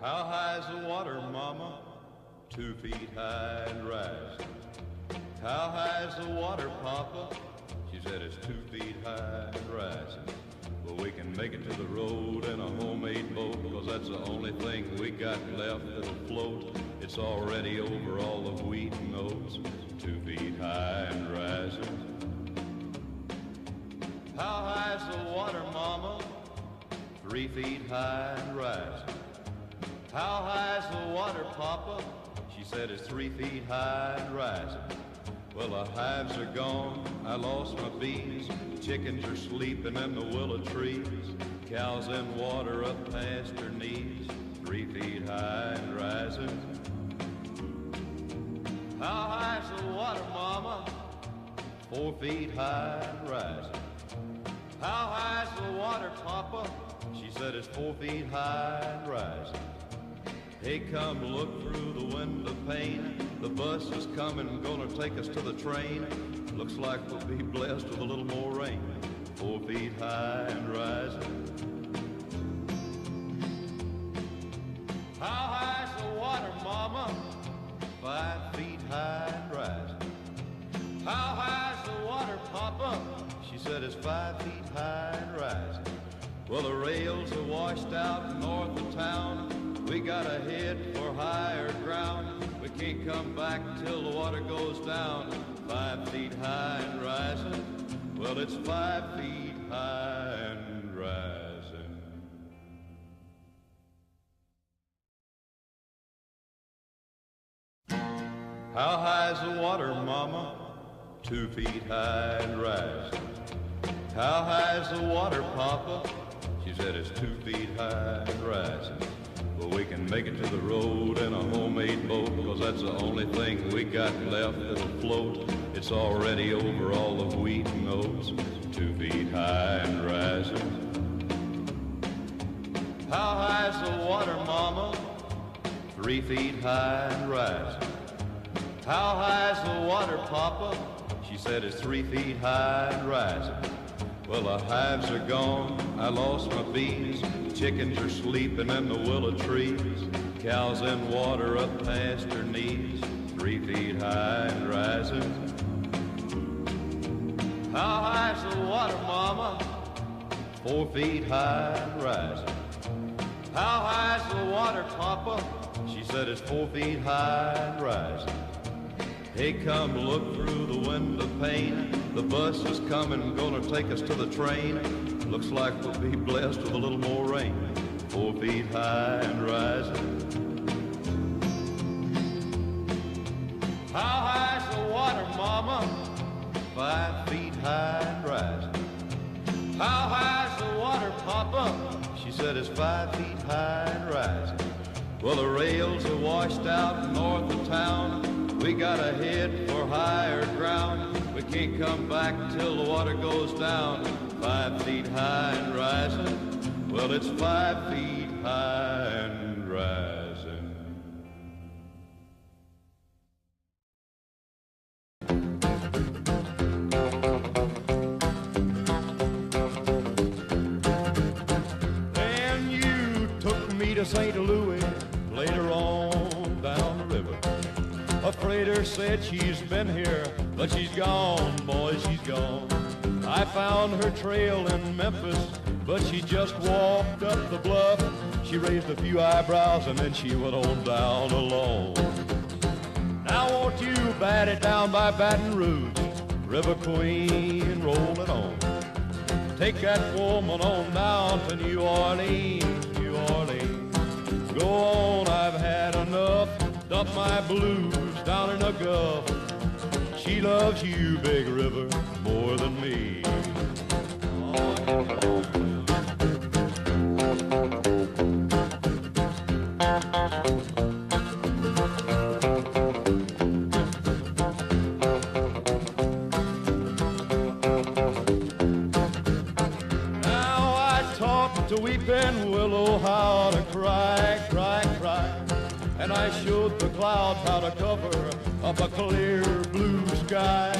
How high's the water, mama? 2 feet high and rising. How high's the water, papa? She said it's 2 feet high and rising. Well, we can make it to the road in a homemade boat, 'cause that's the only thing we got left that'll float. It's already over all the wheat and oats, 2 feet high and rising. How high's the water, mama? 3 feet high and rising. How high's the water, papa? She said it's 3 feet high and rising. Well, the hives are gone, I lost my bees. Chickens are sleeping in the willow trees. Cows in water up past her knees, 3 feet high and rising. How high's the water, mama? 4 feet high and rising. How high's the water, papa? She said it's 4 feet high and rising. Hey, come look through the window pane. The bus is coming, gonna take us to the train. Looks like we'll be blessed with a little more rain. 4 feet high and rising. How high's the water, mama? 5 feet high and rising. How high's the water, papa? She said it's 5 feet high and rising. Well, the rails are washed out north of town. We gotta head for higher ground. We can't come back till the water goes down. 5 feet high and rising. Well, it's 5 feet high and rising. How high's the water, mama? 2 feet high and rising. How high's the water, papa? She said it's 2 feet high and rising. Well, we can make it to the road in a homemade boat, 'cause that's the only thing we got left that'll float. It's already over all the wheat and oats, 2 feet high and rising. How high's the water, mama? 3 feet high and rising. How high's the water, papa? She said it's 3 feet high and rising. Well, the hives are gone, I lost my bees. Chickens are sleeping in the willow trees. Cows in water up past her knees, 3 feet high and rising. How high's the water, mama? 4 feet high and rising. How high's the water, papa? She said it's 4 feet high and rising. Hey, come look through the window pane. The bus is coming, gonna take us to the train. Looks like we'll be blessed with a little more rain. 4 feet high and rising. How high's the water, mama? 5 feet high and rising. How high's the water, papa? She said it's 5 feet high and rising. Well, the rails are washed out north of town. We gotta head for higher ground. We can't come back till the water goes down. 5 feet high and rising. Well, it's 5 feet high and rising. Then you took me to St. Louis later on down the river. A freighter said she's been here, but she's gone, boy, she's gone. I found her trail in Memphis, but she just walked up the bluff. She raised a few eyebrows and then she went on down alone. Now won't you bat it down by Baton Rouge, River Queen, roll it on. Take that woman on down to New Orleans, New Orleans. Go on, I've had enough. Dump my blues down in the Gulf. She loves you, Big River, more than me. Now I taught to Weeping Willow how to cry, cry, cry. And I showed the clouds how to cover up a clear blue sky.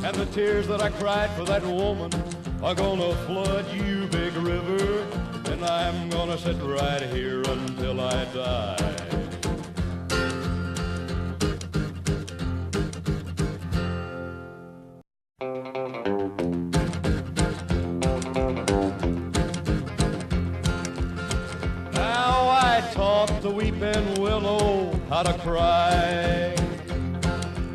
And the tears that I cried for that woman are gonna flood you, Big River, in and I'm gonna sit right here until I die. Now I taught the weeping willow how to cry,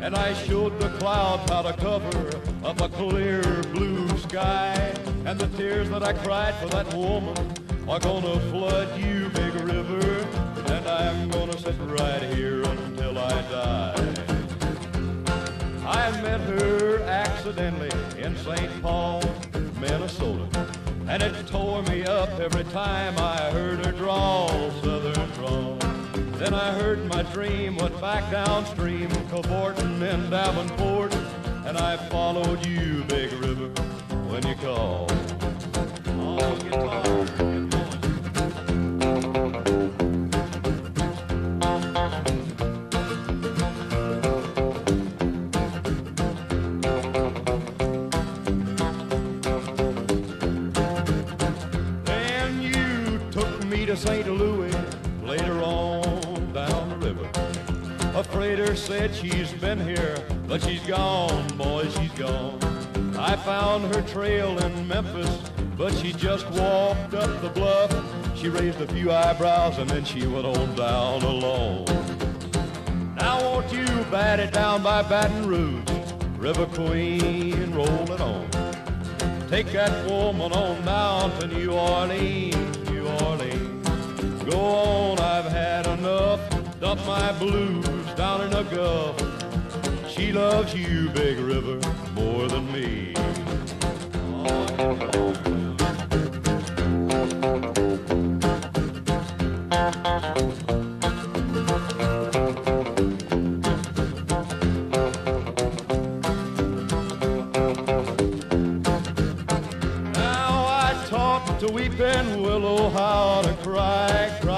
and I showed the clouds how to cover up a clear blue sky. And the tears that I cried for that woman are gonna flood you, big river, and I'm gonna sit right here until I die. I met her accidentally in St. Paul, Minnesota, and it tore me up every time I heard her drawl, southern drawl. Then I heard my dream went back downstream, cavorting in Davenport, and I followed you, big river, when you called. Oh, guitar, get going. Then you took me to St. Louis, later on down the river. A freighter said she's been here, but she's gone, boy, she's gone. I found her trail in Memphis, but she just walked up the bluff. She raised a few eyebrows and then she went on down alone. Now won't you bat it down by Baton Rouge, River Queen, roll it on. Take that woman on down to New Orleans, New Orleans. Go on, I've had enough, dump my blues down in the Gulf. She loves you, big river, more than me. Now I taught the weeping willow how to cry, cry.